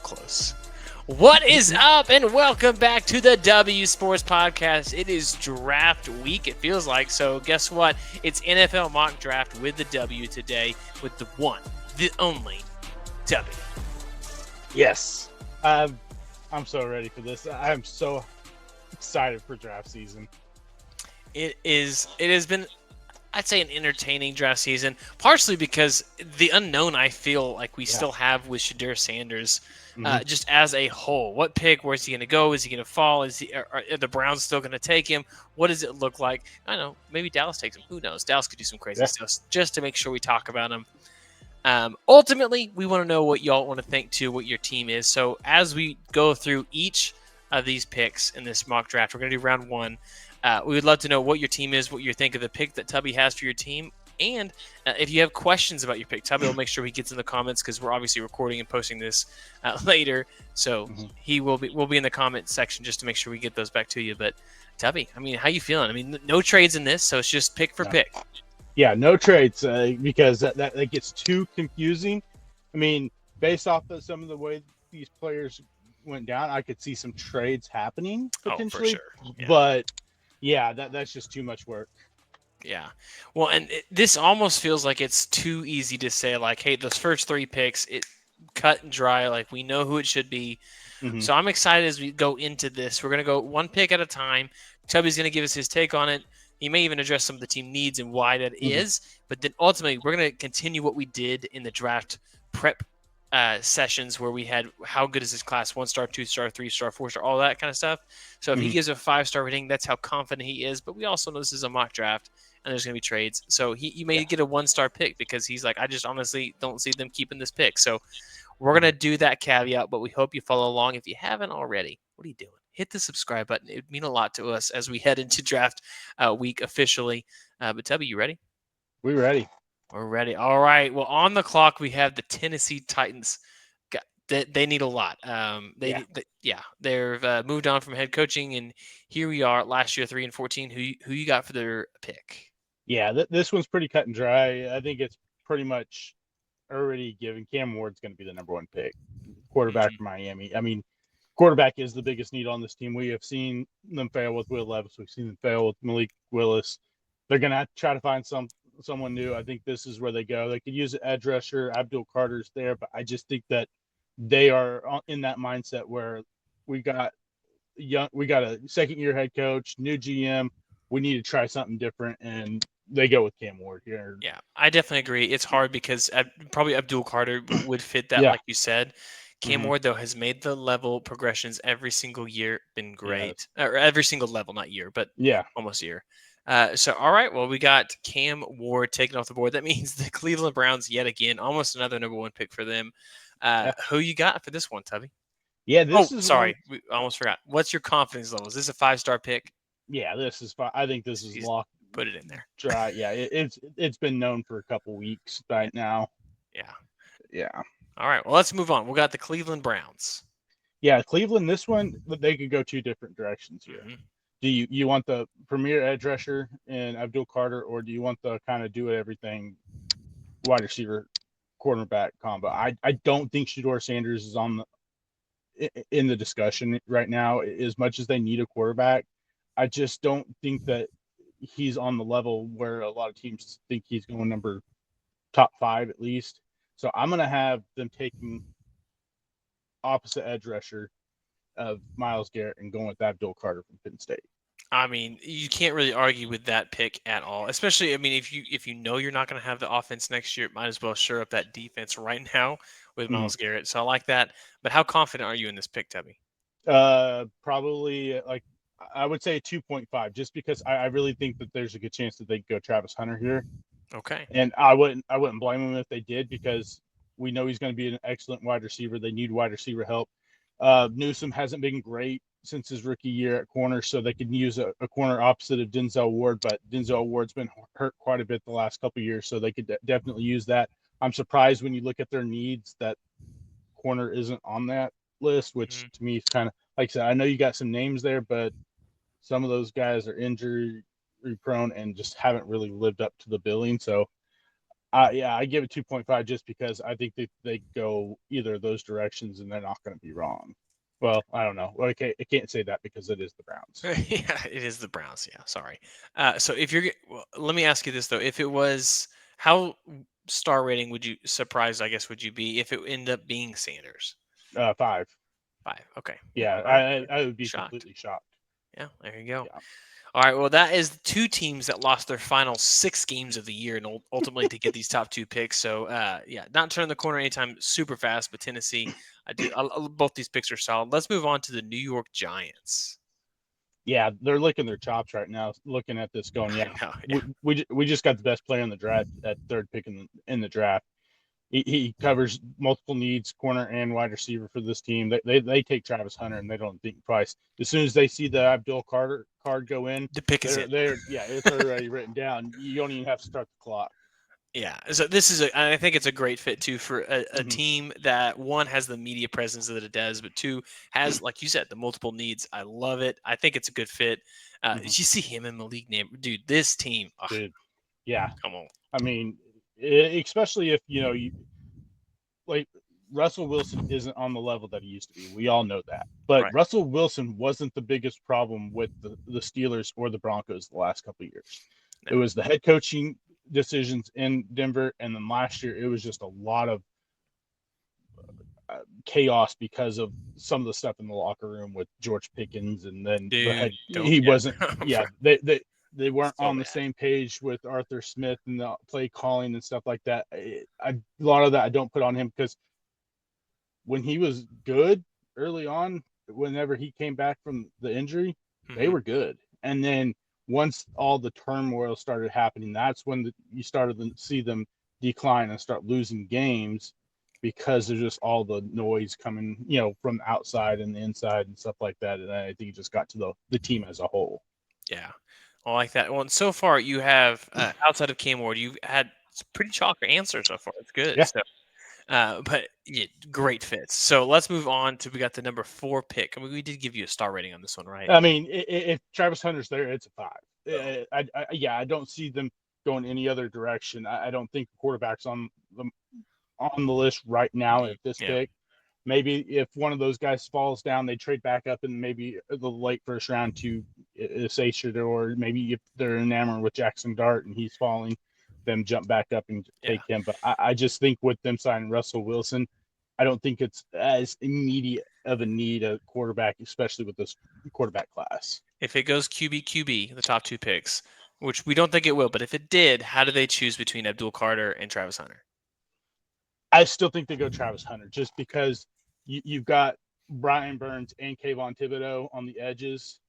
close. What is up, and welcome back to the W Sports Podcast. It is draft week, it feels like. So guess what? It's NFL mock draft with the W today with the one, the only W. Yes. I'm so ready for this. I'm so excited for draft season. It has been, I'd say, an entertaining draft season, partially because the unknown I feel like we still have with Shedeur Sanders, just as a whole. What pick? Where's he going to go? Is he going to fall? Are the Browns still going to take him? What does it look like? I don't know. Maybe Dallas takes him. Who knows? Dallas could do some crazy stuff just to make sure we talk about him. Ultimately, we want to know what y'all want to think too, what your team is. So as we go through each of these picks in this mock draft, we're going to do round one. We would love to know what your team is, what you think of the pick that Tubby has for your team, and if you have questions about your pick, Tubby will make sure he gets in the comments because we're obviously recording and posting this later. So we'll be in the comment section just to make sure we get those back to you. But Tubby, I mean, how you feeling? I mean, no trades in this, so it's just pick for pick. Yeah, no trades because that gets too confusing. I mean, based off of some of the way these players went down, I could see some trades happening potentially. For sure. Yeah. But yeah, that's just too much work. Yeah. Well, and this almost feels like it's too easy to say, like, hey, those first three picks, it cut and dry. Like, we know who it should be. So I'm excited as we go into this. We're going to go one pick at a time. Tubby's going to give us his take on it. He may even address some of the team needs and why that is. But then ultimately, we're going to continue what we did in the draft prep sessions where we had how good is this class, 1-star, 2-star, 3-star, 4-star, all that kind of stuff. So if he gives a 5-star rating, that's how confident he is. But we also know this is a mock draft and there's going to be trades. So you may get a 1-star pick because he's like, I just honestly don't see them keeping this pick. So we're going to do that caveat, but we hope you follow along. If you haven't already, what are you doing? Hit the subscribe button. It would mean a lot to us as we head into draft week officially. But Tubby, you ready? We're ready. We're ready. All right. Well, on the clock, we have the Tennessee Titans. They need a lot. They've moved on from head coaching, and here we are last year, 3-14. Who you got for their pick? Yeah, this one's pretty cut and dry. I think it's pretty much already given. Cam Ward's going to be the number one pick, quarterback for Miami. I mean, quarterback is the biggest need on this team. We have seen them fail with Will Levis. We've seen them fail with Malik Willis. They're going to have to try to find someone new. I think this is where they go. They could use an edge rusher. Abdul Carter's there, but I just think that they are in that mindset where we got a second-year head coach, new GM. We need to try something different, and they go with Cam Ward here. Yeah, I definitely agree. It's hard because probably Abdul Carter would fit that, like you said. Cam Ward, though, has made the level progressions every single year, been great. Or every single level, not year, but almost year. So, all right, well, we got Cam Ward taken off the board. That means the Cleveland Browns, yet again, almost another number one pick for them. Who you got for this one, Tubby? Yeah, sorry. We almost forgot. What's your confidence level? Is this a 5-star pick? Yeah, this is fine. I think this is locked. Put it in there. Dry. Yeah, it's been known for a couple weeks right now. Yeah. All right. Well, let's move on. We got the Cleveland Browns. Yeah, Cleveland. This one they could go two different directions here. Do you want the premier edge rusher in Abdul Carter, or do you want the kind of do everything wide receiver quarterback combo? I don't think Shedeur Sanders is in the discussion right now. As much as they need a quarterback, I just don't think that he's on the level where a lot of teams think he's going top 5 at least. So I'm going to have them taking opposite edge rusher of Myles Garrett and going with Abdul Carter from Penn State. I mean, you can't really argue with that pick at all. Especially, I mean, if you know you're not going to have the offense next year, might as well shore up that defense right now with Myles Garrett. So I like that. But how confident are you in this pick, Tubby? Probably like I would say 2.5, just because I really think that there's a good chance that they go Travis Hunter here. Okay. And I wouldn't blame them if they did, because we know he's going to be an excellent wide receiver. They need wide receiver help. Newsome hasn't been great since his rookie year at corner, so they could use a corner opposite of Denzel Ward, but Denzel Ward's been hurt quite a bit the last couple of years, so they could definitely use that. I'm surprised when you look at their needs that corner isn't on that list, which to me is kind of, like I said, I know you got some names there, but some of those guys are injury prone and just haven't really lived up to the billing. So Yeah, I give it 2.5 just because I think they go either of those directions and they're not going to be wrong. Well, I don't know. Well, I can't say that because it is the Browns. Yeah, it is the Browns. Yeah, sorry. So if you're, well, let me ask you this though: if it was, how star rating would you surprised? I guess would you be if it ended up being Sanders? 5. 5. Okay. Yeah. Yeah, All right. I would be Shocked. completely shocked. Yeah. There you go. Yeah. All right. Well, that is two teams that lost their final 6 games of the year and ultimately to get these top 2 picks. So, yeah, not turning the corner anytime super fast, but Tennessee, both these picks are solid. Let's move on to the New York Giants. Yeah, they're licking their chops right now, looking at this, going, yeah, I know, yeah. we just got the best player in the draft at third pick in the draft. He covers multiple needs, corner and wide receiver for this team. They take Travis Hunter and they don't think twice. As soon as they see the Abdul Carter card go in, The pick is in. yeah, it's already written down. You don't even have to start the clock. Yeah, so this is I think it's a great fit too for a Mhm. team that one has the media presence that it does, but two has, like you said, the multiple needs. I love it. I think it's a good fit. Mhm. Did you see him in the league name, dude? This team, Dude, yeah. come on. I mean, especially if you like Russell Wilson isn't on the level that he used to be. We all know that. But Right. Russell Wilson wasn't the biggest problem with the Steelers or the Broncos the last couple of years. No. It was the head coaching decisions in Denver, and then last year it was just a lot of chaos because of some of the stuff in the locker room with George Pickens, and then the Dude, head don't. he Yeah. wasn't. Yeah, they weren't So on the bad. same page with Arthur Smith and the play calling and stuff like that. A lot of that I don't put on him because when he was good early on, whenever he came back from the injury, they Mhm. were good. And then once all the turmoil started happening, that's when you started to see them decline and start losing games because there's just all the noise coming, from outside and the inside and stuff like that. And I think it just got to the team as a whole. Yeah, I like that. Well, and so far you have outside of Cam Ward, you've had pretty chalk answers so far. It's good. Yeah. So. But yeah, great fits. So let's move on to we got the number 4 pick. I mean, we did give you a star rating on this one, right? I mean, if Travis Hunter's there, it's a 5. Oh, I don't see them going any other direction. I don't think the quarterback's on the list right now at this yeah, pick. Maybe if one of those guys falls down, they trade back up in maybe the late first round to Sachet, or maybe if they're enamored with Jackson Dart and he's falling, them jump back up and yeah. take him. But I just think with them signing Russell Wilson, I don't think it's as immediate of a need a quarterback, especially with this quarterback class. If it goes QB, the top 2 picks, which we don't think it will, but if it did, how do they choose between Abdul Carter and Travis Hunter? I still think they go Travis Hunter just because you've got Brian Burns and Kayvon Thibodeau on the edges.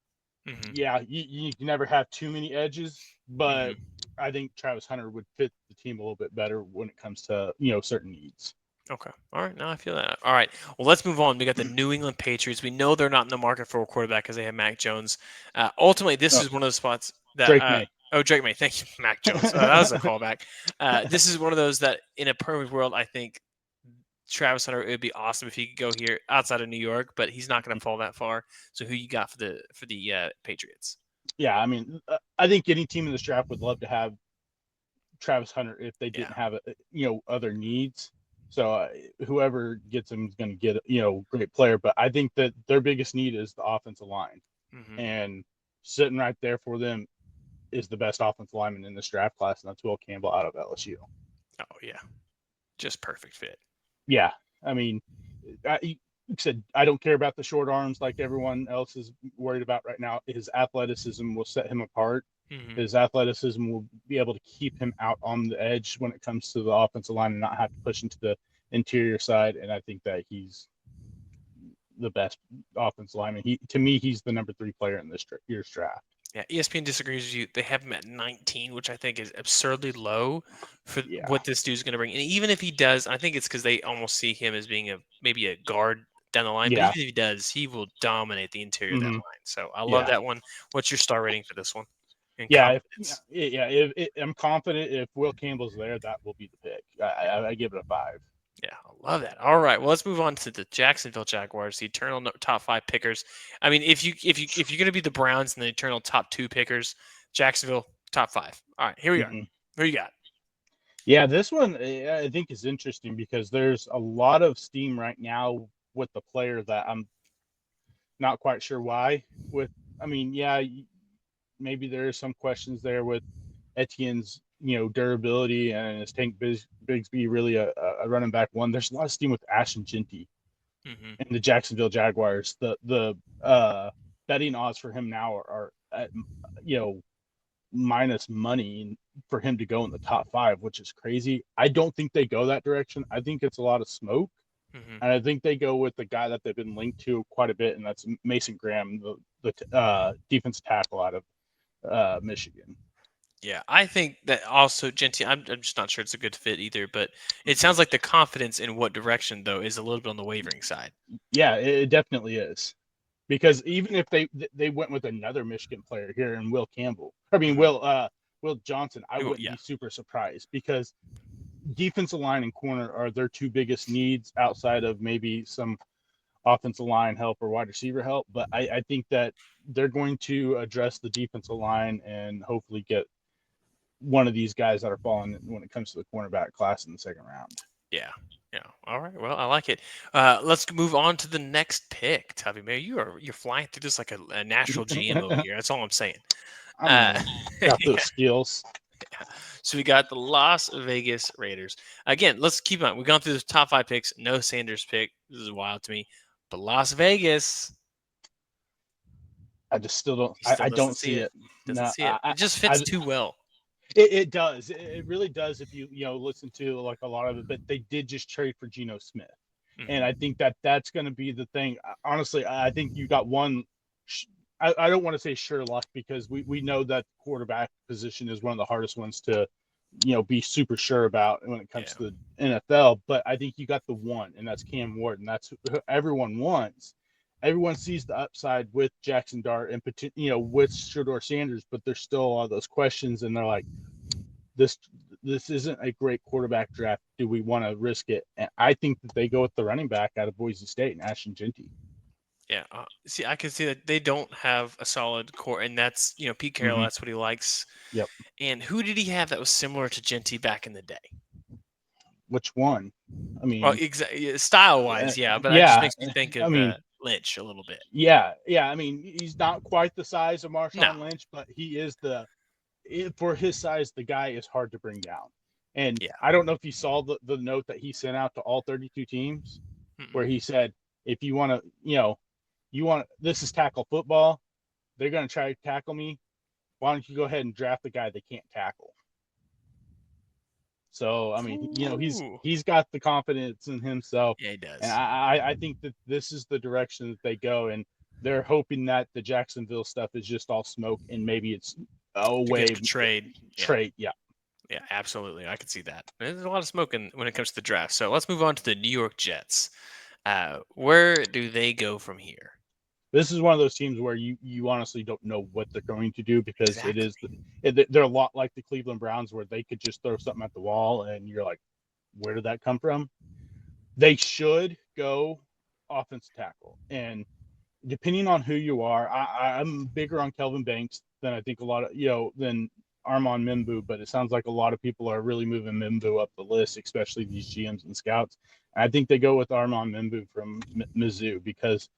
Mm-hmm. Yeah, you can never have too many edges, but Mm-hmm. I think Travis Hunter would fit the team a little bit better when it comes to certain needs. Okay. All right. Now I feel that. All right. Well, let's move on. We got the New England Patriots. We know they're not in the market for a quarterback because they have Mac Jones. Ultimately, this No, is one of the spots that. Drake May. Oh, Drake May. Thank you, Mac Jones. That was a callback. This is one of those that, in a perfect world, I think Travis Hunter. It would be awesome if he could go here outside of New York, but he's not going to fall that far. So, who you got for the Patriots? Yeah, I mean, I think any team in this draft would love to have Travis Hunter if they Yeah. didn't have other needs. So whoever gets him is going to get great player. But I think that their biggest need is the offensive line, Mm-hmm. and sitting right there for them is the best offensive lineman in this draft class, and that's Will Campbell out of LSU. Oh yeah, just perfect fit. Yeah, I mean, like I said, I don't care about the short arms like everyone else is worried about right now. His athleticism will set him apart. Mm-hmm. His athleticism will be able to keep him out on the edge when it comes to the offensive line and not have to push into the interior side. And I think that he's the best offensive lineman. To me, he's the number 3 player in this year's draft. Yeah, ESPN disagrees with you. They have him at 19, which I think is absurdly low for Yeah. what this dude's going to bring. And even if he does, I think it's because they almost see him as being maybe a guard down the line. But Yeah. even if he does, he will dominate the interior of that Mm-hmm. line. So I love Yeah. that one. What's your star rating for this one? And Yeah. confidence. I'm confident if Will Campbell's there, that will be the pick. I give it a 5. Yeah, I love that. All right, well, let's move on to the Jacksonville Jaguars, the eternal top 5 pickers. I mean, if you're going to be the Browns and the eternal top 2 pickers, Jacksonville top 5. All right, here we are. Mm-hmm. Who you got? Yeah, this one I think is interesting because there's a lot of steam right now with the player that I'm not quite sure why. With, I mean, yeah, maybe there is some questions there with Etienne's, durability, and is Tank Bigsby really a running back one? There's a lot of steam with Ashton Jeanty Hmm. and the Jacksonville Jaguars. The betting odds for him now are at, you know minus money for him to go in the top five, which is crazy. I don't think they go that direction. I think it's a lot of smoke. Hmm. And I think they go with the guy that they've been linked to quite a bit, and that's Mason Graham, the defense tackle out of Michigan. Yeah, I think that also Gentile. I'm just not sure it's a good fit either. But it Mhm. sounds like the confidence in what direction though is a little bit on the wavering side. Yeah, it definitely is. Because even if they went with another Michigan player here in Will Campbell, I mean Hmm. Will Johnson, I wouldn't Yeah. be super surprised because defensive line and corner are their two biggest needs outside of maybe some offensive line help or wide receiver help. But I think that they're going to address the defensive line and hopefully get one of these guys that are falling when it comes to the cornerback class in the second round. Yeah. Yeah. All right. Well, I like it. Let's move on to the next pick, Tubby. Man, you're flying through this like a natural GM over here. That's all I'm saying. I Uh, mean, got those yeah. skills. So we got the Las Vegas Raiders. Again, let's keep on. We've gone through the top five picks. No Sanders pick. This is wild to me. But Las Vegas, I just still don't. he still I doesn't don't see see it. it. Doesn't No, see it. It just I fits too well. it does. It really does. If you listen to like a lot of it, but they did just trade for Geno Smith, and I Hmm. think that that's going to be the thing. Honestly, I think you got one. I don't want to say sure luck because we know that quarterback position is one of the hardest ones to be super sure about when it comes Yeah. to the NFL. But I think you got the one, and that's Cam Ward, and that's who everyone wants. Everyone sees the upside with Jackson Dart and with Shedeur Sanders, but there's still all those questions, and they're like, this this isn't a great quarterback draft. Do we want to risk it? And I think that they go with the running back out of Boise State and Ashton Jeanty. Yeah. See, I can see that they don't have a solid core, and that's Pete Carroll. Mm-hmm. That's what he likes. Yep. And who did he have that was similar to Genty back in the day? Which one? I Well, mean, exactly style wise, yeah, but that just yeah. makes me think I of mean, Lynch a little bit. yeah. I mean, he's not quite the size of No. Marshawn Lynch, but he is for his size, the guy is hard to bring down. And Yeah. I don't know if you saw the note that he sent out to all 32 teams where Mm-mm. he said, if you want to, this is tackle football. They're going to try to tackle me. Why don't you go ahead and draft the guy they can't tackle? So I mean, Ooh. he's got the confidence in himself, Yeah, he and does. I think that this is the direction that they go, and they're hoping that the Jacksonville stuff is just all smoke, and maybe it's a To get way the trade. Yeah. trade. Yeah. Yeah, absolutely. I can see that. There's a lot of smoke when it comes to the draft. So let's move on to the New York Jets. Where do they go from here? This is one of those teams where you honestly don't know what they're going to do because Exactly. they're a lot like the Cleveland Browns where they could just throw something at the wall and you're like, where did that come from? They should go offensive tackle, and depending on who you are, I'm bigger on Kelvin Banks than I think a lot of than Armand Mimbu, but it sounds like a lot of people are really moving Mimbu up the list, especially these GMs and scouts. And I think they go with Armand Mimbu from Mizzou because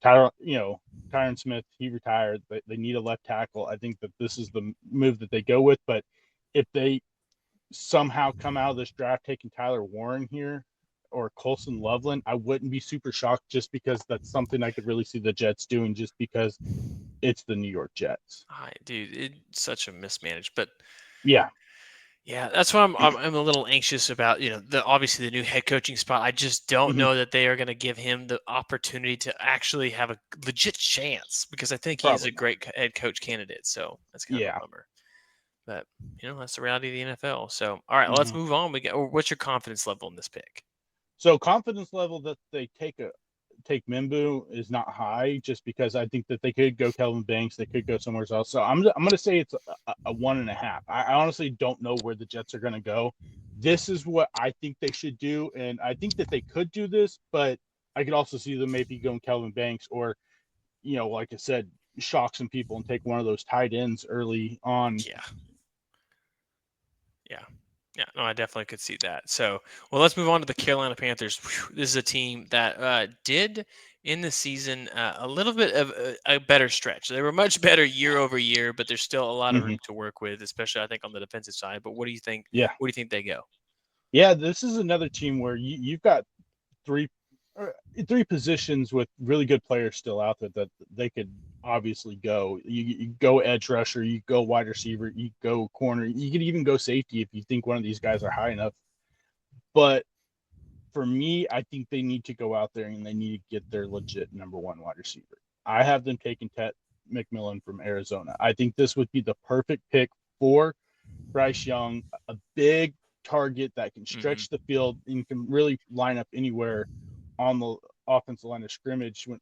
Tyron Smith, he retired. They need a left tackle. I think that this is the move that they go with. But if they somehow come out of this draft taking Tyler Warren here or Colson Loveland, I wouldn't be super shocked just because that's something I could really see the Jets doing just because it's the New York Jets. Dude, it's such a mismanaged, but Yeah. yeah, that's why I'm a little anxious about the obviously the new head coaching spot. I just don't Mm-hmm. know that they are going to give him the opportunity to actually have a legit chance because I think he is a Probably not. great head coach candidate. So that's kind of a Yeah. bummer. But that's the reality of the NFL. So all right, let's Mm-hmm. move on. What's your confidence level in this pick? So confidence level that they take Mimbu is not high, just because I think that they could go Kelvin Banks, they could go somewhere else. So I'm going to say it's a 1.5. I honestly don't know where the Jets are going to go. This is what I think they should do, and I think that they could do this, but I could also see them maybe going Kelvin Banks or like I said, shock some people and take one of those tight ends early on. Yeah, yeah. Yeah, no, I definitely could see that. So, well, let's move on to the Carolina Panthers. Whew, this is a team that did in the season a little bit of a better stretch. They were much better year over year, but there's still a lot of Hmm. room to work with, especially I think on the defensive side. But what do you think? Yeah, Where do you think they go? yeah. This is another team where you've got three three positions with really good players still out there that they could obviously go. You go edge rusher, you go wide receiver, you go corner, you could even go safety if you think one of these guys are high enough. But for me, I think they need to go out there and they need to get their legit number one wide receiver. I have them taking Ted McMillan from Arizona. I think this would be the perfect pick for Bryce Young, a big target that can Hmm. stretch the field and can really line up anywhere on the offensive line of scrimmage when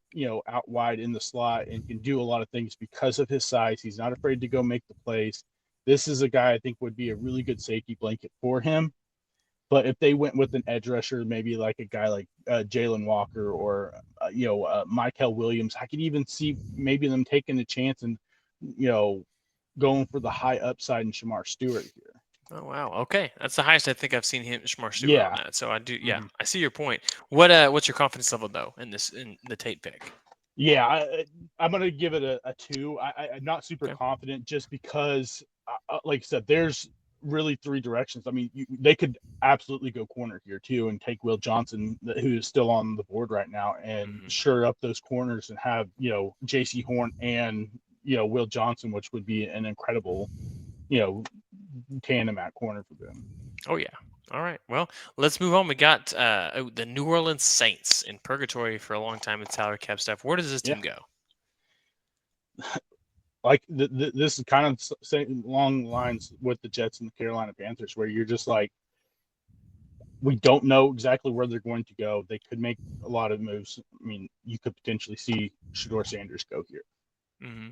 out wide in the slot and can do a lot of things because of his size. He's not afraid to go make the plays. This is a guy I think would be a really good safety blanket for him. But if they went with an edge rusher, maybe like a guy like Jalen Walker or Michael Williams, I could even see maybe them taking a chance and going for the high upside in Shamar Stewart here. Oh wow, okay, that's the highest I think I've seen him, Shamar Stewart, on Yeah. that. So I do, yeah, Mm-hmm. I see your point. What's your confidence level though in the Tate pick? Yeah, I'm gonna give it a two. I'm not super Okay. confident just because, like I said, there's really three directions. I mean, they could absolutely go corner here too and take Will Johnson, who is still on the board right now, and Hmm. shore up those corners and have J.C. Horn and Will Johnson, which would be an incredible you know tandem at corner for them. Oh yeah. All right. Well, let's move on. We got the New Orleans Saints in purgatory for a long time with salary cap stuff. Where does this Yeah, team go? like this is kind of same long lines with the Jets and the Carolina Panthers, where you're just like, we don't know exactly where they're going to go. They could make a lot of moves. I mean, you could potentially see Shador Sanders go here. Hmm.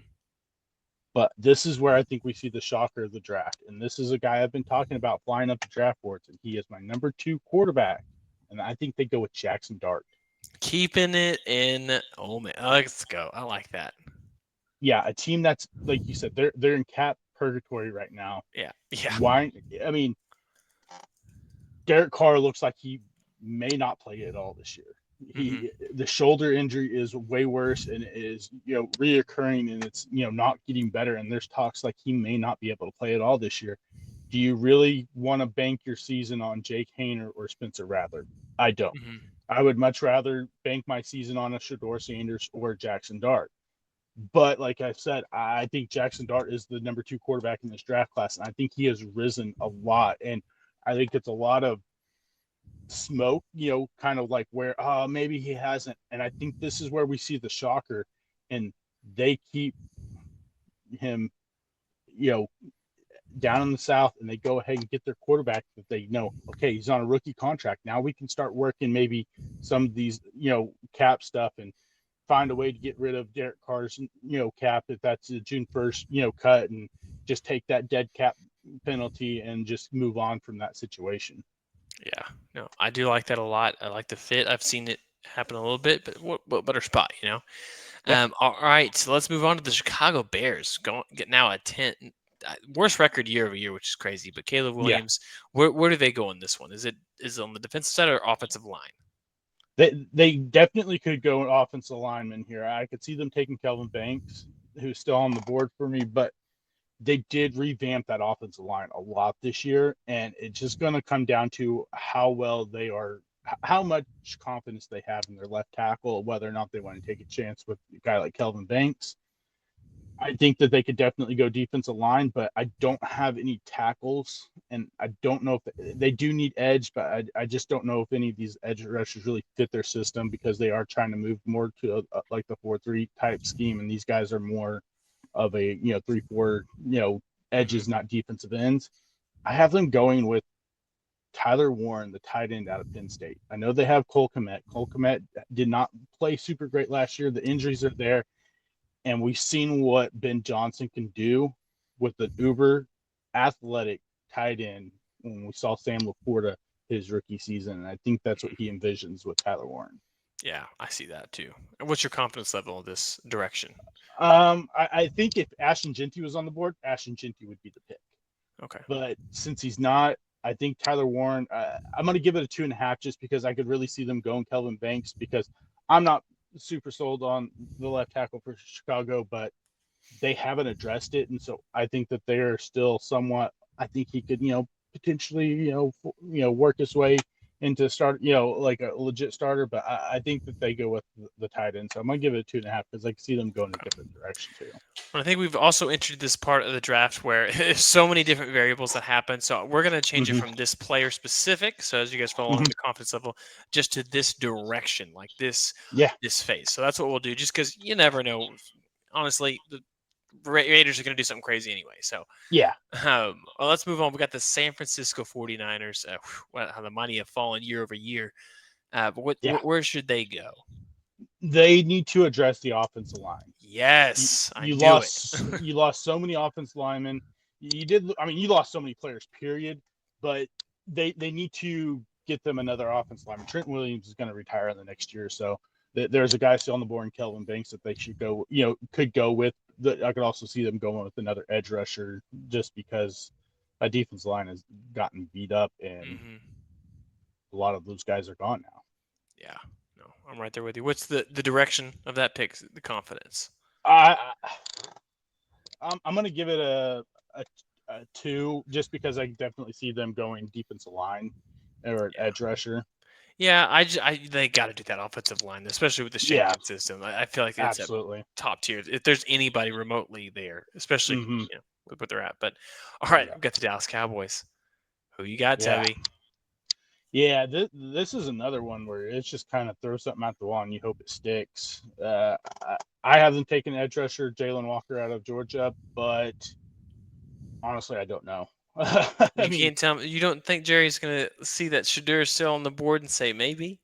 But this is where I think we see the shocker of the draft. And this is a guy I've been talking about flying up the draft boards, and he is my number 2 quarterback. And I think they go with Jackson Dart. Keeping it in. Oh man, let's go. I like that. Yeah, a team that's like you said, they're in cap purgatory right now. Yeah. Yeah. Why? I mean, Derek Carr looks like he may not play at all this year. Hmm. The shoulder injury is way worse and is reoccurring, and it's not getting better. And there's talks like he may not be able to play at all this year. Do you really want to bank your season on Jake Haener or Spencer Rattler? I don't. Hmm. I would much rather bank my season on a Shador Sanders or Jackson Dart. But like I said, I think Jackson Dart is the number 2 quarterback in this draft class, and I think he has risen a lot. And I think it's a lot of smoke, kind of like where maybe he hasn't. And I think this is where we see the shocker, and they keep him, you know, down in the South, and they go ahead and get their quarterback that they know, okay, he's on a rookie contract. Now we can start working maybe some of these, cap stuff and find a way to get rid of Derek Carr's, cap if that's a June 1st, cut, and just take that dead cap penalty and just move on from that situation. Yeah. No, I do like that a lot. I like the fit. I've seen it happen a little bit, but what better spot, you know? Yeah. All right, so let's move on to the Chicago Bears. Going get now a 10 worst record year over year, which is crazy. But Caleb Yeah. Williams, where do they go in this one? Is it on the defensive side or offensive line? They definitely could go an offensive lineman here. I could see them taking Kelvin Banks, who's still on the board for me, but they did revamp that offensive line a lot this year, and it's just going to come down to how well they are, how much confidence they have in their left tackle, whether or not they want to take a chance with a guy like Kelvin Banks. I think that they could definitely go defensive line, but I don't have any tackles, and I don't know if they do need edge, but I just don't know if any of these edge rushers really fit their system because they are trying to move more to like the 4-3 type scheme, and these guys are more of a 3-4 Hmm. edges, not defensive ends. I have them going with Tyler Warren, the tight end out of Penn State. I know they have Cole Kmet. Cole Kmet did not play super great last year. The injuries are there, and we've seen what Ben Johnson can do with the uber athletic tight end when we saw Sam Laporta his rookie season. And I think that's what he envisions with Tyler Warren. Yeah, I see that too. And what's your confidence level in this direction? I think if Ashton Jeanty was on the board, Ashton Jeanty would be the pick. Okay. But since he's not, I think Tyler Warren. I'm going to give it a 2.5 just because I could really see them going Kelvin Banks because I'm not super sold on the left tackle for Chicago, but they haven't addressed it, and so I think that they're still somewhat. I think he could, potentially, work his way into start, like a legit starter. But I think that they go with the tight end, so I'm gonna give it a 2.5 because I can see them going a different direction too. I think we've also entered this part of the draft where there's so many different variables that happen. So we're going to change it from this player specific. So as you guys follow along the confidence level, just to this direction, like this phase. So that's what we'll do. Just because you never know. Honestly, the Raiders are going to do something crazy anyway. So yeah. Well, let's move on. We got the San Francisco 49ers. How the money have fallen year over year. But where should they go? They need to address the offensive line. Yes, you lost so many offensive linemen. You lost so many players, period. But they need to get them another offensive lineman. Trent Williams is going to retire in the next year, so there's a guy still on the board in Kelvin Banks that they should go. Could go with. I could also see them going with another edge rusher just because a defense line has gotten beat up and a lot of those guys are gone now. Yeah. I'm right there with you. What's the direction of that pick? The confidence. I'm going to give it a 2 just because I definitely see them going defensive line or an edge rusher. Yeah, they got to do that offensive line, especially with the Shanahan system. I feel like it's absolutely top tier. If there's anybody remotely there, especially with what they're at. But all right, we've got the Dallas Cowboys. Who you got, Toby? Yeah, this is another one where it's just kind of throw something at the wall and you hope it sticks. I haven't taken edge rusher Jalen Walker out of Georgia, but honestly, I don't know. Can't tell me. You don't think Jerry's going to see that Shedeur is still on the board and say maybe?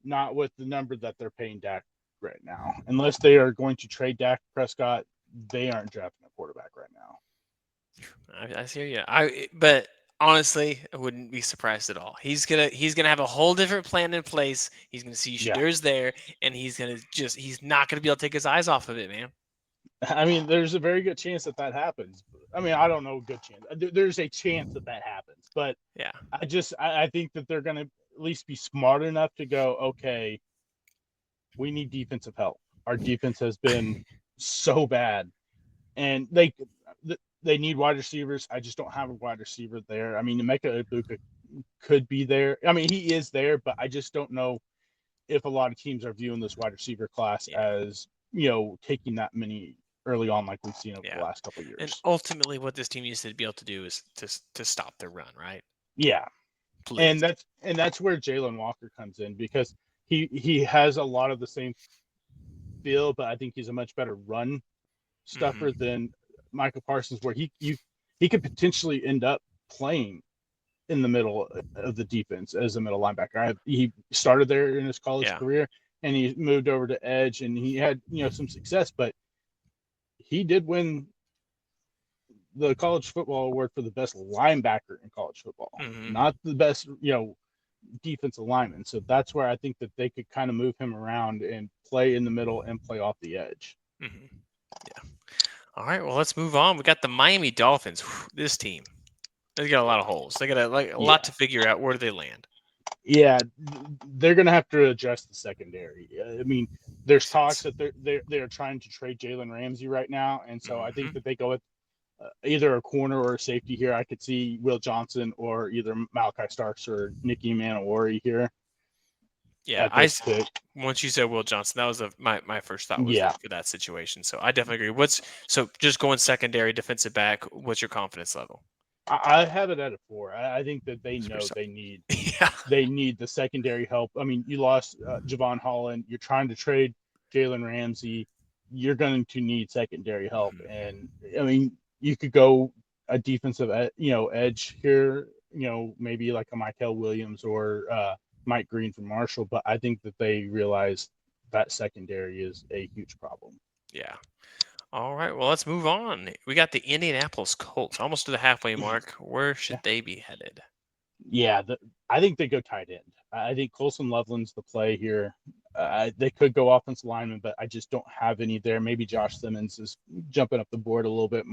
Not with the number that they're paying Dak right now. Unless they are going to trade Dak Prescott, they aren't drafting a quarterback right now. I hear you. But honestly, I wouldn't be surprised at all. He's gonna have a whole different plan in place. He's gonna see Shadeur's there, and he's not gonna be able to take his eyes off of it, man. I mean, there's a very good chance that happens. I mean, I don't know, good chance. There's a chance that happens, but yeah, I think that they're gonna at least be smart enough to go, okay, we need defensive help. Our defense has been so bad, and they need wide receivers. I just don't have a wide receiver there. I mean, Emeka Egbuka could be there. I mean, he is there, but I just don't know if a lot of teams are viewing this wide receiver class as, taking that many early on like we've seen over the last couple of years. And ultimately what this team needs to be able to do is to stop their run, right? Yeah. Please. And that's where Jalen Walker comes in because he has a lot of the same feel, but I think he's a much better run stuffer than Michael Parsons, where he could potentially end up playing in the middle of the defense as a middle linebacker. He started there in his college career, and he moved over to edge, and he had some success, but he did win the college football award for the best linebacker in college football, not the best defensive lineman. So that's where I think that they could kind of move him around and play in the middle and play off the edge. Yeah. All right, well, let's move on. We got the Miami Dolphins. This team, they got a lot of holes. They got a lot to figure out. Where do they land? Yeah, they're going to have to adjust the secondary. I mean, there's talks that they're trying to trade Jalen Ramsey right now, and so I think that they go with either a corner or a safety here. I could see Will Johnson or either Malachi Starks or Nicky Manowari here. Yeah, once you said Will Johnson, that was my first thought was for that situation. So I definitely agree. So just going secondary defensive back, what's your confidence level? I have it at a 4. I think that they know they need they need the secondary help. I mean, you lost Javon Holland. You're trying to trade Jalen Ramsey. You're going to need secondary help, and I mean, you could go a defensive edge here. Maybe like a Michael Williams or Mike Green from Marshall, but I think that they realize that secondary is a huge problem. Yeah. All right. Well, let's move on. We got the Indianapolis Colts almost to the halfway mark. Where should they be headed? Yeah, I think they go tight end. I think Colson Loveland's the play here. They could go offensive lineman, but I just don't have any there. Maybe Josh Simmons is jumping up the board a little bit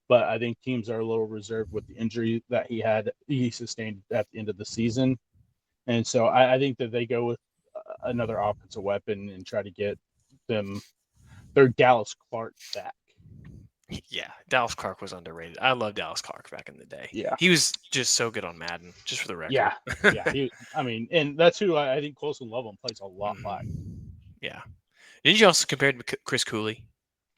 but I think teams are a little reserved with the injury that he sustained at the end of the season. And so I think that they go with another offensive weapon and try to get their Dallas Clark back. Yeah, Dallas Clark was underrated. I love Dallas Clark back in the day. Yeah. He was just so good on Madden, just for the record. Yeah. And that's who I think Colson Lovell plays a lot like. Yeah. Didn't you also compare him to Chris Cooley?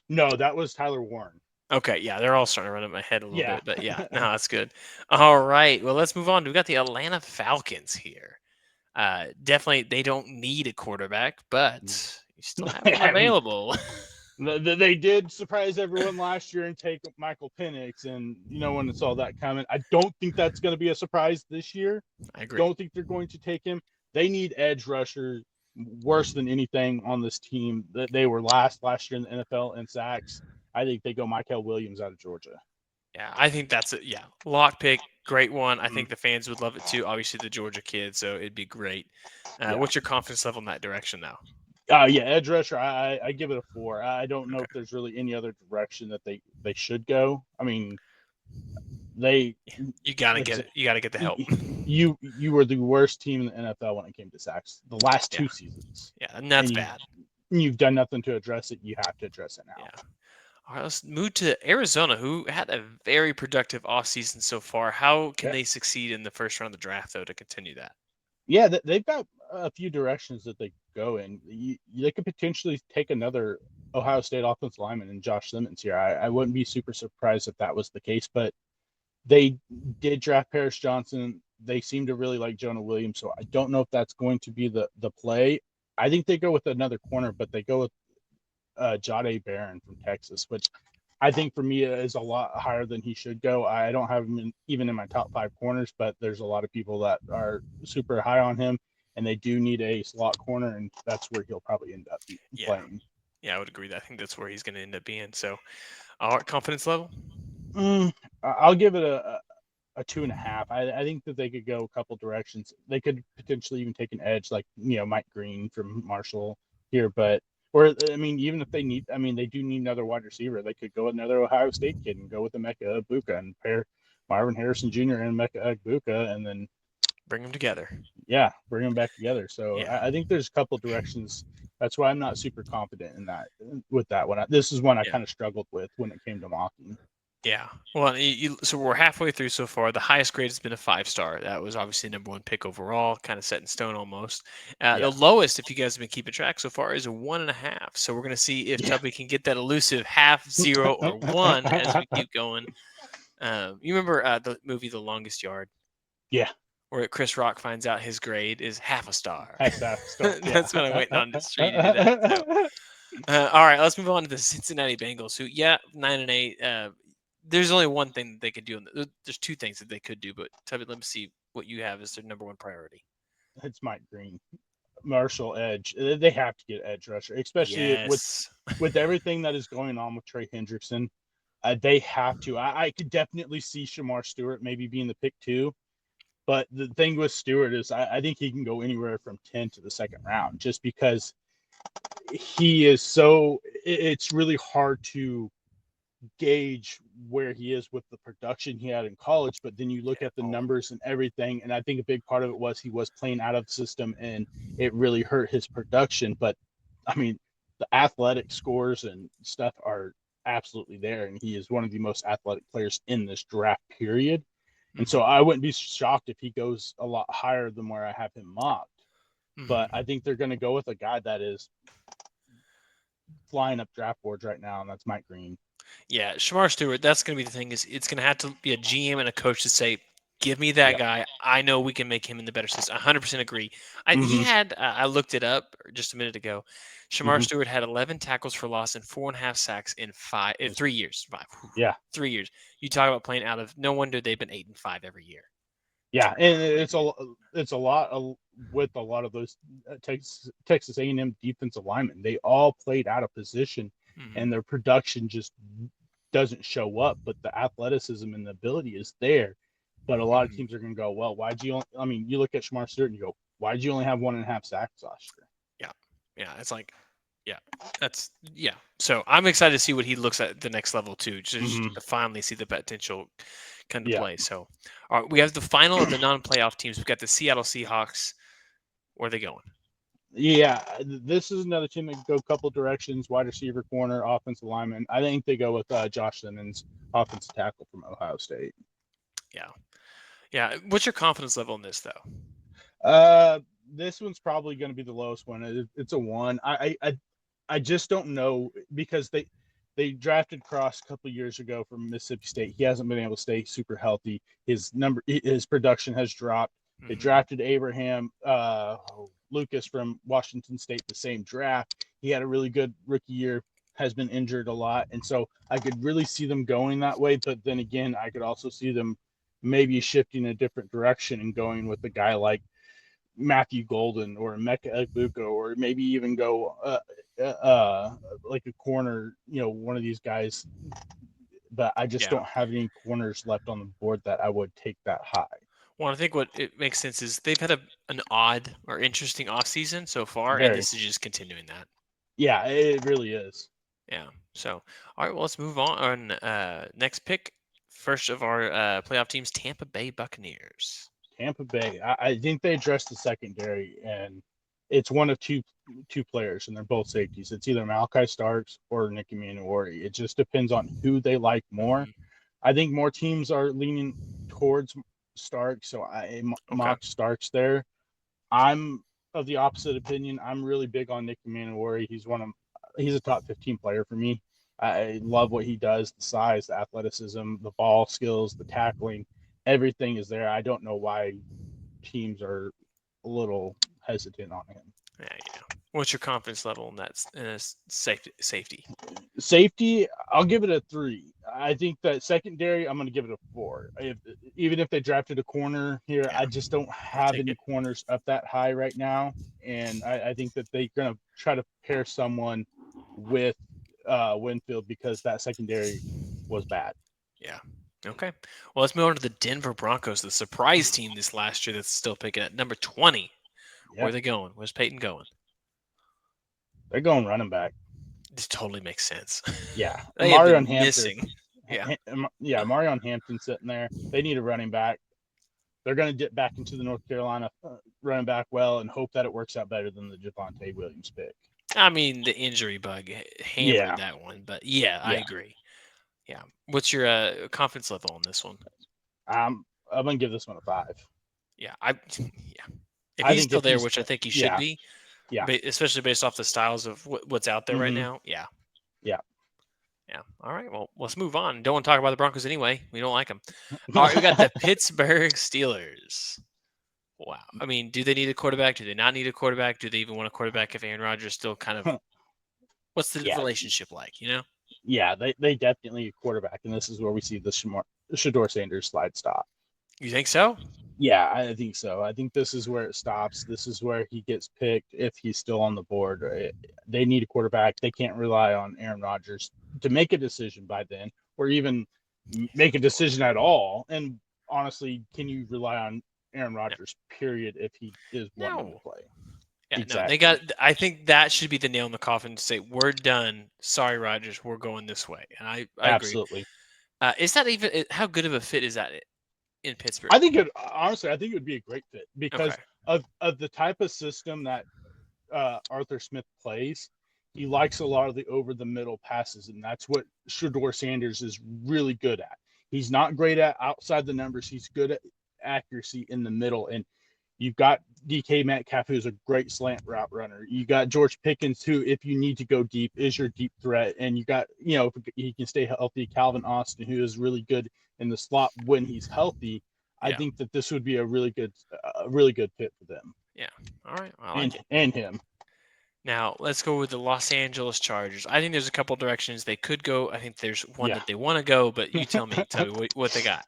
No, that was Tyler Warren. Okay, yeah, they're all starting to run in my head a little bit, but yeah, no, that's good. All right, well, let's move on. We've got the Atlanta Falcons here. Definitely, they don't need a quarterback, but you still have them available. They did surprise everyone last year and take Michael Penix, and no one saw that coming. I don't think that's going to be a surprise this year. I agree. Don't think they're going to take him. They need edge rushers worse than anything on this team. They were last year in the NFL in sacks. I think they go Mykel Williams out of Georgia. Yeah, I think that's it. Yeah, lock pick, great one. I think the fans would love it too. Obviously, the Georgia kid, so it'd be great. What's your confidence level in that direction now? Yeah, edge rusher. I give it a 4. I don't know if there's really any other direction that they should go. I mean, you gotta get it. You gotta get the help. You were the worst team in the NFL when it came to sacks the last 2 seasons. Yeah, and that's bad. You've done nothing to address it. You have to address it now. Yeah. All right, let's move to Arizona, who had a very productive offseason so far. How can they succeed in the first round of the draft, though, to continue that? Yeah, they've got a few directions that they go in. They could potentially take another Ohio State offensive lineman in Josh Simmons here. I wouldn't be super surprised if that was the case, but they did draft Paris Johnson. They seem to really like Jonah Williams, so I don't know if that's going to be the play. I think they go with another corner, but they go with Jahdae Barron from Texas, which I think for me is a lot higher than he should go. I don't have him even in my top 5 corners, but there's a lot of people that are super high on him, and they do need a slot corner, and that's where he'll probably end up playing. Yeah, I would agree. I think that's where he's going to end up being. So, our confidence level? I'll give it a 2.5. I think that they could go a couple directions. They could potentially even take an edge, like Mike Green from Marshall here, even if they need, they do need another wide receiver. They could go with another Ohio State kid and go with Emeka Egbuka and pair Marvin Harrison Jr. and Emeka Egbuka, and then bring them together. Yeah, bring them back together. So I think there's a couple directions. That's why I'm not super confident in that with that one. This is one I kind of struggled with when it came to mocking. Yeah. Well, so we're halfway through so far. The highest grade has been a 5-star. That was obviously number 1 pick overall, kind of set in stone almost. The lowest, if you guys have been keeping track so far, is a 1.5. So we're going to see if Tubby can get that elusive 0.5, 0, or 1 as we keep going. You remember the movie The Longest Yard? Yeah. Where Chris Rock finds out his grade is 0.5 star. That's what I'm waiting on the street to do that. So. All right, let's move on to the Cincinnati Bengals, who, 9-8. There's only one thing that they could do. There's 2 things that they could do, but Tubby, let me see what you have as their number 1 priority. It's Mike Green, Marshall edge. They have to get edge rusher, especially with everything that is going on with Trey Hendrickson. They have to. I could definitely see Shamar Stewart maybe being the pick 2. But the thing with Stewart is I think he can go anywhere from 10 to the second round just because he is so – it's really hard to gauge where he is with the production he had in college. But then you look at the numbers and everything, and I think a big part of it was he was playing out of the system, and it really hurt his production. But, the athletic scores and stuff are absolutely there, and he is one of the most athletic players in this draft period. And so I wouldn't be shocked if he goes a lot higher than where I have him mocked. But I think they're going to go with a guy that is flying up draft boards right now, and that's Mike Green. Yeah, Shamar Stewart, that's going to be the thing. Is it's going to have to be a GM and a coach to say, give me that guy. I know we can make him in the better system. 100% agree. He had, I looked it up just a minute ago. Shamar Stewart had 11 tackles for loss and 4.5 sacks in 3 years. 3 years. You talk about playing out of, no wonder they've been 8-5 every year. Yeah, and it's a lot with a lot of those Texas A&M defensive linemen. They all played out of position, and their production just doesn't show up. But the athleticism and the ability is there. But a lot of teams are going to go, well, why'd you? You look at Shamar Stewart and you go, why'd you only have 1.5 sacks last year? Yeah, it's like So I'm excited to see what he looks at the next level too, just Mm-hmm. to finally see the potential come to Yeah. play. So, all right, we have the final of the non-playoff teams. We've got the Seattle Seahawks. Where are they going? Yeah, this is another team that can go a couple directions: wide receiver, corner, offensive lineman. I think they go with Josh Simmons, offensive tackle from Ohio State. Yeah. What's your confidence level in this though? This one's probably going to be the lowest one. It's a 1. I just don't know because they drafted Cross a couple of years ago from Mississippi State. He hasn't been able to stay super healthy. His production has dropped. They drafted Abraham Lucas from Washington State the same draft. He had a really good rookie year, has been injured a lot, and so I could really see them going that way. But then again, I could also see them maybe shifting a different direction and going with a guy like Matthew Golden or Emeka Egbuka, or maybe even go like a corner, one of these guys. But I just don't have any corners left on the board that I would take that high. Well, I think what it makes sense is they've had an odd or interesting offseason so far, and Very. this is just continuing that. Yeah, it really is. Yeah. So, all right, well, let's move on. Next pick, first of our playoff teams, Tampa Bay Buccaneers. Tampa Bay. I think they addressed the secondary, and it's one of two players, and they're both safeties. It's either Malachi Starks or Nick Emmanwori. It just depends on who they like more. I think more teams are leaning towards Starks, so I mock Starks there. I'm of the opposite opinion. I'm really big on Nick Emmanwori. He's a top 15 player for me. I love what he does, the size, the athleticism, the ball skills, the tackling, everything is there. I don't know why teams are a little hesitant on him. Yeah. What's your confidence level in that safety? Safety, I'll give it a 3. I think that secondary, I'm going to give it a 4. Even if they drafted a corner here, I just don't have any corners up that high right now. And I think that they're going to try to pair someone with Winfield because that secondary was bad. Yeah. Okay. Well, let's move on to the Denver Broncos, the surprise team this last year that's still picking at number 20. Where are they going? Where's Peyton going? They're going running back. This totally makes sense. Yeah. Marion Hampton. Yeah, Marion Hampton sitting there. They need a running back. They're going to dip back into the North Carolina running back well and hope that it works out better than the Javonte Williams pick. I mean, the injury bug hammered that one, but I agree. Yeah. What's your confidence level on this one? I'm going to give this one a 5. Yeah. If he's still there, which I think he should be. Yeah. Especially based off the styles of what's out there right now. Yeah. All right. Well, let's move on. Don't want to talk about the Broncos anyway. We don't like them. All right. We got the Pittsburgh Steelers. Wow. I mean, do they need a quarterback? Do they not need a quarterback? Do they even want a quarterback if Aaron Rodgers still kind of what's the relationship like, Yeah, they definitely need a quarterback, and this is where we see the Shedeur Sanders slide stop. You think so? Yeah, I think so. I think this is where it stops. This is where he gets picked if he's still on the board. They need a quarterback. They can't rely on Aaron Rodgers to make a decision by then, or even make a decision at all. And honestly, can you rely on Aaron Rodgers, period, if he is wanting to play? Yeah, exactly. No, I think that should be the nail in the coffin to say, we're done. Sorry, Rodgers, we're going this way. And I absolutely agree. Is that even, how good of a fit is that in Pittsburgh? I think it would be a great fit because of the type of system that Arthur Smith plays. He likes a lot of the over the middle passes, and that's what Shedeur Sanders is really good at. He's not great at outside the numbers. He's good at accuracy in the middle. And you've got DK Metcalf, who's a great slant route runner. You got George Pickens, who, if you need to go deep, is your deep threat. And you got, if he can stay healthy, Calvin Austin, who is really good in the slot when he's healthy. I think that this would be a really good fit for them. Yeah. All right. And him. Now let's go with the Los Angeles Chargers. I think there's a couple directions they could go. I think there's one that they want to go, but you tell me what they got.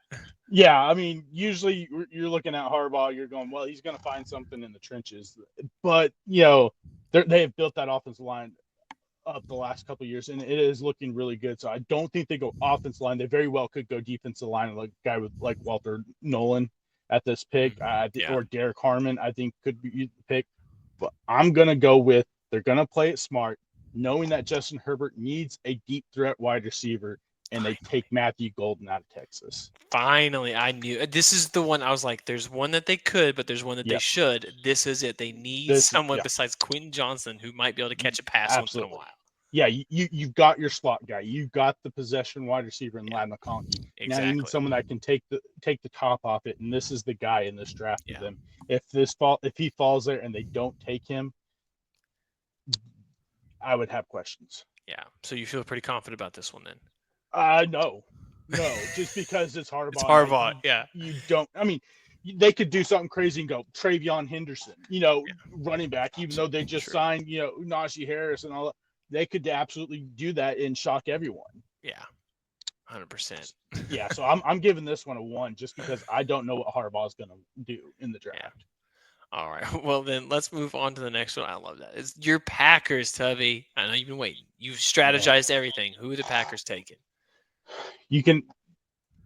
Yeah, I mean, usually you're looking at Harbaugh, you're going, well, he's going to find something in the trenches. But, they have built that offensive line up the last couple of years, and it is looking really good. So I don't think they go offensive line. They very well could go defensive line, like a guy with like Walter Nolan at this pick, or Derek Harmon, I think could be the pick. But I'm going to go with, they're going to play it smart. knowing that Justin Herbert needs a deep threat wide receiver, and they take Matthew Golden out of Texas. Finally, I knew this is the one. I was like, "There's one that they could, but there's one that they should." This is it. They need someone besides Quentin Johnson who might be able to catch a pass once in a while. Yeah, you've got your slot guy. You've got the possession wide receiver in Ladd McConkey. Exactly. Now you need someone that can take the top off it, and this is the guy in this draft for them. If he falls there and they don't take him, I would have questions. Yeah. So you feel pretty confident about this one then? No, just because it's Harbaugh. It's Harbaugh, yeah. You don't. I mean, they could do something crazy and go TreVeyon Henderson, running back, even though they just signed, Najee Harris and all that. They could absolutely do that and shock everyone. Yeah, 100%. Yeah, so I'm giving this one a 1 just because I don't know what Harbaugh's going to do in the draft. Yeah. All right. Well, then let's move on to the next one. I love that. It's your Packers, Tubby. I know you've been waiting. You've strategized everything. Who are the Packers taking?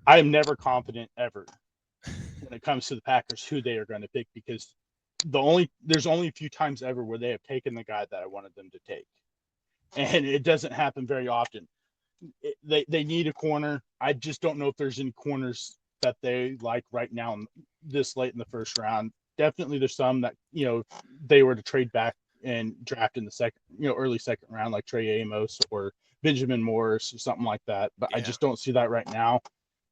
I am never confident ever when it comes to the Packers who they are going to pick, because there's only a few times ever where they have taken the guy that I wanted them to take. And it doesn't happen very often. They need a corner. I just don't know if there's any corners that they like right now this late in the first round. Definitely there's some that, if they were to trade back and draft in the second, early second round, like Trey Amos or Benjamin Morris or something like that. But I just don't see that right now.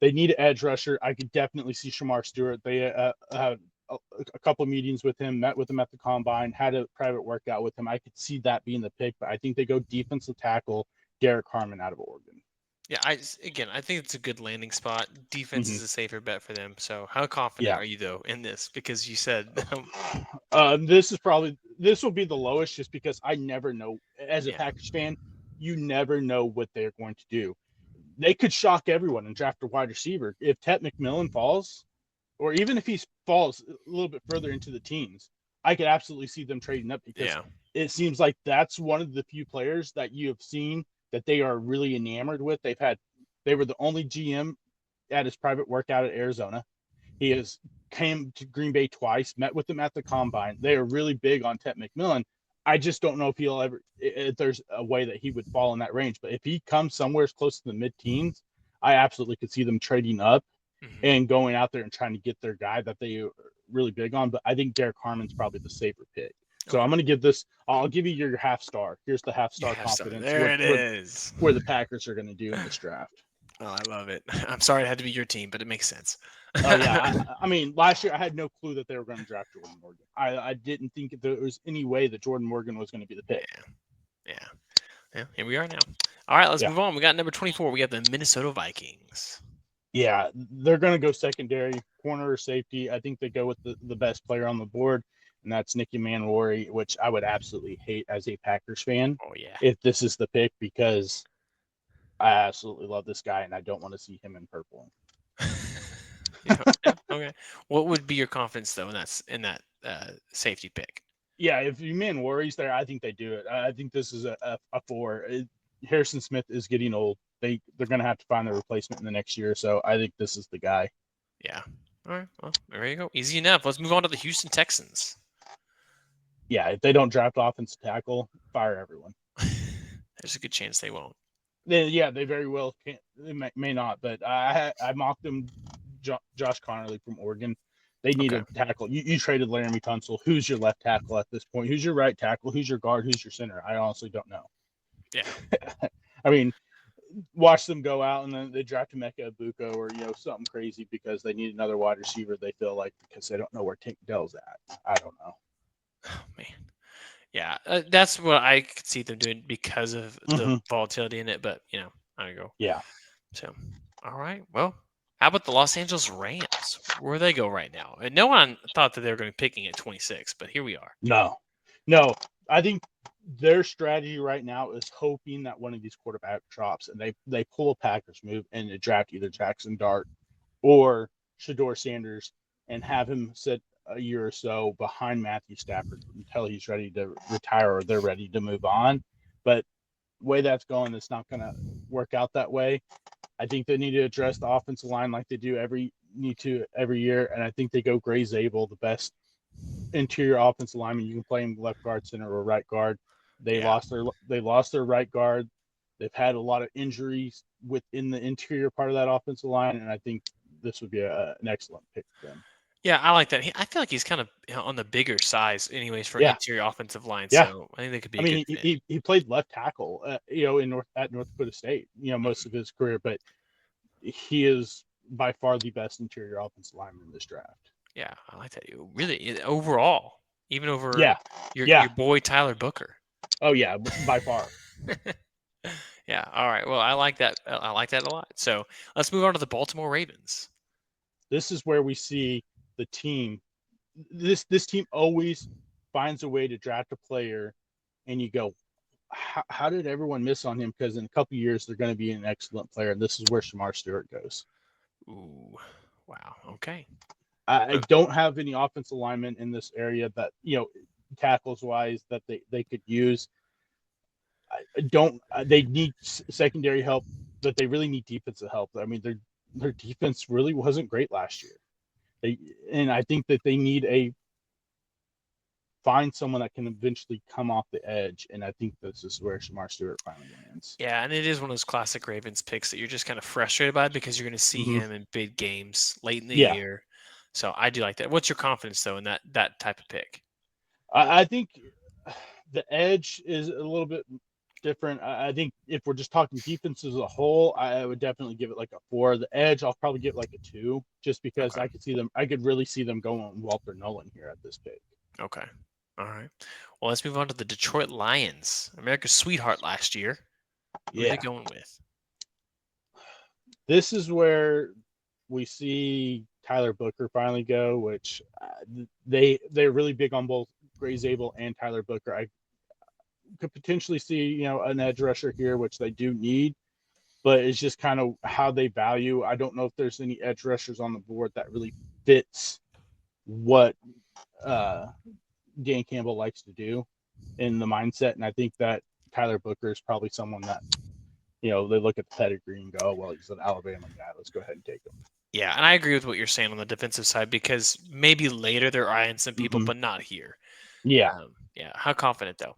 They need an edge rusher. I could definitely see Shamar Stewart. They had a couple of meetings with him, met with him at the combine, had a private workout with him. I could see that being the pick, but I think they go defensive tackle Derek Harmon out of Oregon. Yeah, I think it's a good landing spot. Defense is a safer bet for them. So how confident are you though in this? Because you said this will be the lowest, just because I never know, as a Packers fan, you never know what they're going to do. They could shock everyone and draft a wide receiver. If Ted McMillan falls, or even if he falls a little bit further into the teens, I could absolutely see them trading up, because it seems like that's one of the few players that you have seen that they are really enamored with. They were the only GM at his private workout at Arizona. He came to Green Bay twice, met with them at the combine. They are really big on Ted McMillan. I just don't know if there's a way that he would fall in that range. But if he comes somewhere as close to the mid-teens, I absolutely could see them trading up and going out there and trying to get their guy that they are really big on. But I think Derek Harmon's probably the safer pick. So I'm going to give this. I'll give you your half star. Here's the half star confidence. There it is. Where the Packers are going to do in this draft. Oh, I love it. I'm sorry it had to be your team, but it makes sense. Oh yeah. I mean, last year I had no clue that they were going to draft Jordan Morgan. I didn't think there was any way that Jordan Morgan was going to be the pick. Yeah. Here we are now. All right, let's move on. We got number 24. We got the Minnesota Vikings. Yeah, they're going to go secondary, corner or safety. I think they go with the best player on the board, and that's Nicky Manwari, which I would absolutely hate as a Packers fan. Oh, yeah. If this is the pick, because I absolutely love this guy, and I don't want to see him in purple. Okay. What would be your confidence, though, in that safety pick? Yeah, if Manwari's there, I think they do it. I think this is a 4. Harrison Smith is getting old. They're going to have to find their replacement in the next year, so I think this is the guy. Yeah. All right. Well, there you go. Easy enough. Let's move on to the Houston Texans. Yeah, if they don't draft offensive tackle, fire everyone. There's a good chance they won't. They very well can. They may not, but I mocked them. Josh Connerly from Oregon. They need a tackle. You traded Laramie Tunsil. Who's your left tackle at this point? Who's your right tackle? Who's your guard? Who's your center? I honestly don't know. Yeah. I mean, watch them go out and then they draft Emeka Egbuka or something crazy because they need another wide receiver. They feel like, because they don't know where Tank Dell's at. I don't know. Oh man, yeah, that's what I could see them doing because of the volatility in it. But I go. Yeah. So, all right. Well, how about the Los Angeles Rams? Where they go right now? And no one thought that they were going to be picking at 26, but here we are. No. I think their strategy right now is hoping that one of these quarterback drops and they pull a Packers move and they draft either Jackson Dart or Shedeur Sanders and have him sit a year or so behind Matthew Stafford until he's ready to retire or they're ready to move on. But the way that's going, it's not going to work out that way. I think they need to address the offensive line like they do every year, and I think they go Gray Zabel, the best interior offensive lineman. You can play him left guard, center, or right guard. They lost their right guard. They've had a lot of injuries within the interior part of that offensive line, and I think this would be an excellent pick for them. Yeah, I like that. I feel like he's kind of on the bigger size, anyways, for Yeah, interior offensive line. yeah. So I think they could be I a good mean, fit. he played left tackle, in North Dakota State, most of his career, but he is by far the best interior offensive lineman in this draft. Yeah, I like that. Really, overall, even over Yeah, your boy Tyler Booker. Oh yeah, by far. Yeah. All right. Well, I like that. I like that a lot. So let's move on to the Baltimore Ravens. This is where we see the team. This team always finds a way to draft a player, and you go, how did everyone miss on him? Because in a couple years they're going to be an excellent player. And this is where Shamar Stewart goes. Ooh, wow. Okay. I don't have any offensive linemen in this area that tackles wise that they could use. I don't. They need secondary help, but they really need defensive help. I mean, their defense really wasn't great last year. And I think that they need find someone that can eventually come off the edge. And I think this is where Shamar Stewart finally lands. Yeah, and it is one of those classic Ravens picks that you're just kind of frustrated by because you're going to see him in big games late in the year. So I do like that. What's your confidence though in that type of pick? I think the edge is a little bit different. I think if we're just talking defense as a whole, I would definitely give it like a 4. The edge, I'll probably give it like a 2, just because I could really see them going Walter Nolan here at this pick. Okay. All right. Well, let's move on to the Detroit Lions, America's sweetheart last year. Who are they going with? This is where we see Tyler Booker finally go, which they're really big on both Gray Zabel and Tyler Booker. I could potentially see an edge rusher here, which they do need, but it's just kind of how they value. I don't know if there's any edge rushers on the board that really fits what Dan Campbell likes to do in the mindset, and I think that Tyler Booker is probably someone that they look at the pedigree and go, oh, well, he's an Alabama guy, let's go ahead and take him. Yeah, and I agree with what you're saying on the defensive side, because maybe later they're eyeing some people, but not here. Yeah. How confident though?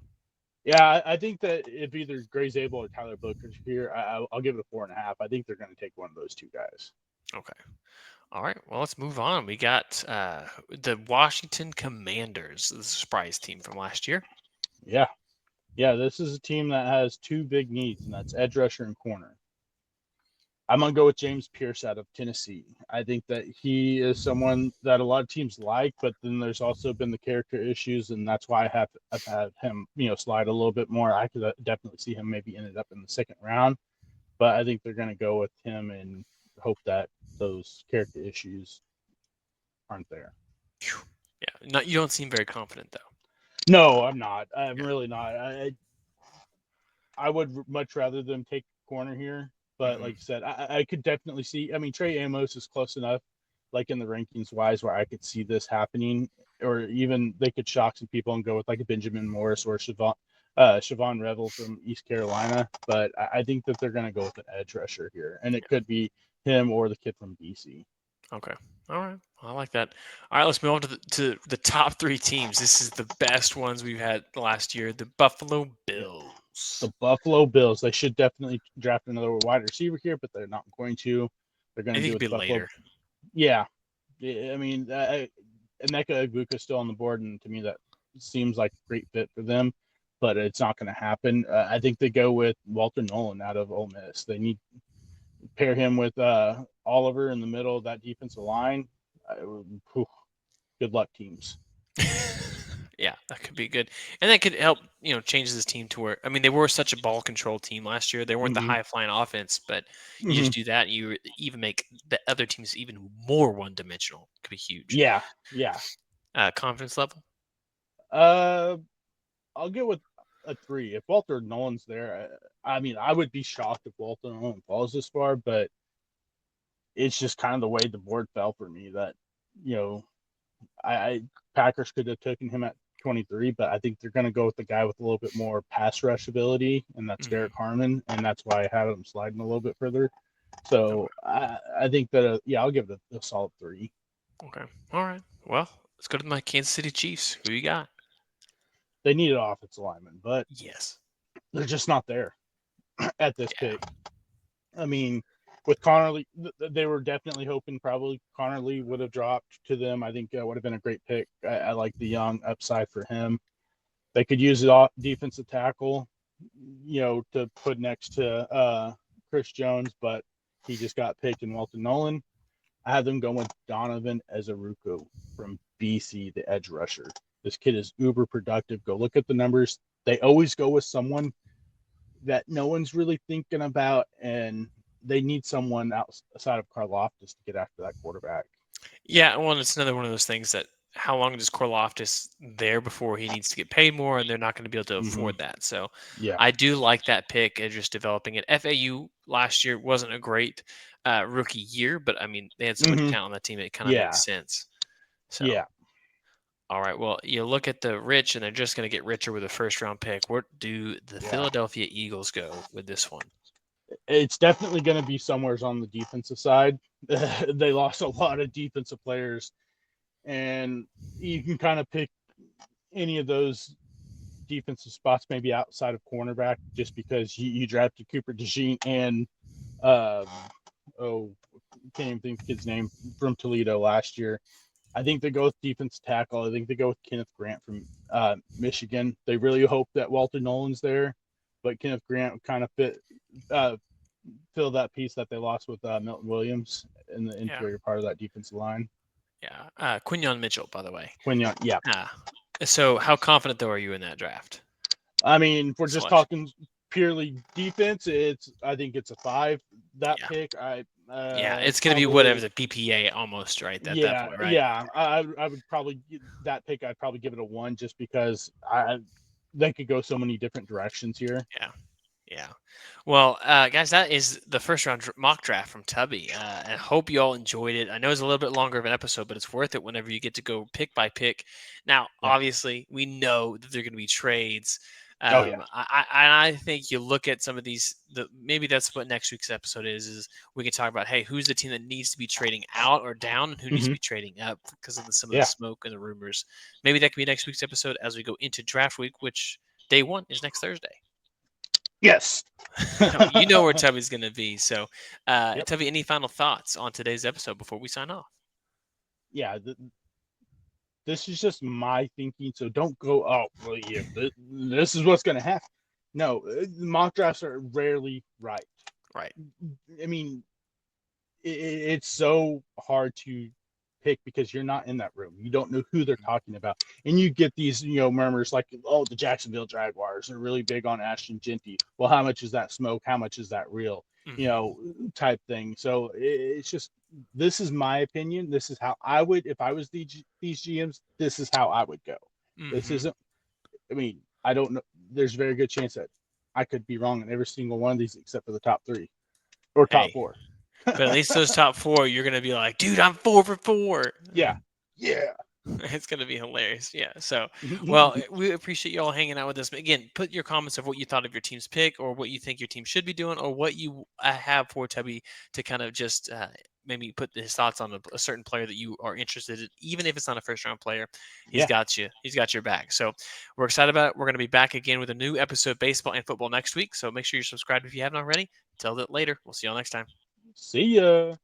Yeah, I think that if either Gray Zabel or Tyler Booker's here, I'll give it a 4.5. I think they're going to take one of those two guys. Okay. All right. Well, let's move on. We got the Washington Commanders, the surprise team from last year. Yeah. Yeah, this is a team that has two big needs, and that's edge rusher and corner. I'm going to go with James Pierce out of Tennessee. I think that he is someone that a lot of teams like, but then there's also been the character issues, and that's why I've had him, slide a little bit more. I could definitely see him maybe ended up in the second round, but I think they're going to go with him and hope that those character issues aren't there. Yeah, you don't seem very confident though. No, I'm not. I'm really not. I would much rather them take corner here. But like I said, I could definitely see. I mean, Trey Amos is close enough, like in the rankings wise, where I could see this happening, or even they could shock some people and go with like a Benjamin Morris or Siobhan Revel from East Carolina. But I think that they're going to go with an edge rusher here, and it could be him or the kid from BC. Okay. All right. I like that. All right, let's move on to the top 3 teams. This is the best ones we've had last year. The Buffalo Bills. The Buffalo Bills. They should definitely draft another wide receiver here, but they're not going to. They're going to do it be later. Yeah. I mean, Emeka Egbuka is still on the board, and to me that seems like a great fit for them, but it's not going to happen. I think they go with Walter Nolan out of Ole Miss. They need to pair him with Oliver in the middle of that defensive line. Good luck, teams. Yeah, that could be good. And that could help, change this team to where, I mean, they were such a ball control team last year. They weren't the high flying offense, but you just do that, and you even make the other teams even more one dimensional. Could be huge. Yeah. Confidence level? I'll go with a 3. If Walter Nolan's there, I mean, I would be shocked if Walter Nolan falls this far, but it's just kind of the way the board fell for me that, Packers could have taken him at 23, but I think they're going to go with the guy with a little bit more pass rush ability, and that's Derek Harmon, and that's why I had him sliding a little bit further. So I think that, I'll give it a solid 3. Okay. All right. Well, let's go to my Kansas City Chiefs. Who you got? They needed offensive linemen, but Yes. they're just not there at this Yeah. pick. I mean, with Connerly, they were definitely hoping probably Connerly would have dropped to them. I think that would have been a great pick. I like the young upside for him. They could use the defensive tackle, to put next to Chris Jones, but he just got picked in Walton Nolan. I have them going with Donovan Ezeruku from BC, the edge rusher. This kid is uber productive. Go look at the numbers. They always go with someone that no one's really thinking about, and they need someone outside of Karlaftis to get after that quarterback. Yeah, well, it's another one of those things that how long does Karlaftis there before he needs to get paid more, and they're not going to be able to afford that. So Yeah. I do like that pick and just developing it. FAU last year wasn't a great rookie year, but I mean, they had so much talent on that team, it kind of makes sense. So, all right. Well, you look at the rich, and they're just going to get richer with a first-round pick. Where do the Philadelphia Eagles go with this one? It's definitely going to be somewhere on the defensive side. They lost a lot of defensive players, and you can kind of pick any of those defensive spots, maybe outside of cornerback, just because you drafted Cooper DeJean and can't even think of the kid's name from Toledo last year. I think they go with defensive tackle. I think they go with Kenneth Grant from Michigan. They really hope that Walter Nolan's there, but Kenneth Grant kind of fill that piece that they lost with Milton Williams in the interior part of that defensive line. Yeah. Quinyon Mitchell, by the way. Quinyon, yeah. So how confident, though, are you in that draft? I mean, if we're just talking purely defense, I think it's a 5. That pick, it's going to be whatever the BPA almost, right? At that point, right? Yeah. I would probably that pick. I'd probably give it a 1 just because they could go so many different directions here. Yeah. Well, guys, that is the first round mock draft from Tubby. I hope you all enjoyed it. I know it's a little bit longer of an episode, but it's worth it whenever you get to go pick by pick. Now, obviously, we know that there are going to be trades. I think you look at some of these. Maybe that's what next week's episode is we can talk about, hey, who's the team that needs to be trading out or down, and who needs to be trading up because of some of the smoke and the rumors. Maybe that could be next week's episode as we go into draft week, which day 1 is next Thursday. Yes. You know where Tubby's going to be. So, Tubby, any final thoughts on today's episode before we sign off? Yeah, this is just my thinking. So don't go, this is what's going to happen. No, mock drafts are rarely right. Right. I mean, it's so hard to pick because you're not in that room. You don't know who they're talking about. And you get these, murmurs like, the Jacksonville Jaguars are really big on Ashton Jeanty. Well, how much is that smoke? How much is that real? Type thing. So it's just, this is my opinion. This is how I would, if I was these GMs, this is how I would go. This isn't, I don't know. There's a very good chance that I could be wrong in every single one of these except for the top 3 or top 4. But at least those top 4, you're going to be like, dude, I'm 4 for 4. Yeah. It's going to be hilarious. Yeah. So, well, we appreciate you all hanging out with us. Again, put your comments of what you thought of your team's pick or what you think your team should be doing or what you have for Tubby to kind of just maybe put his thoughts on a certain player that you are interested in, even if it's not a first-round player. He's got you. He's got your back. So we're excited about it. We're going to be back again with a new episode of Baseball and Football next week. So make sure you're subscribed if you haven't already. Until later. We'll see y'all next time. See ya.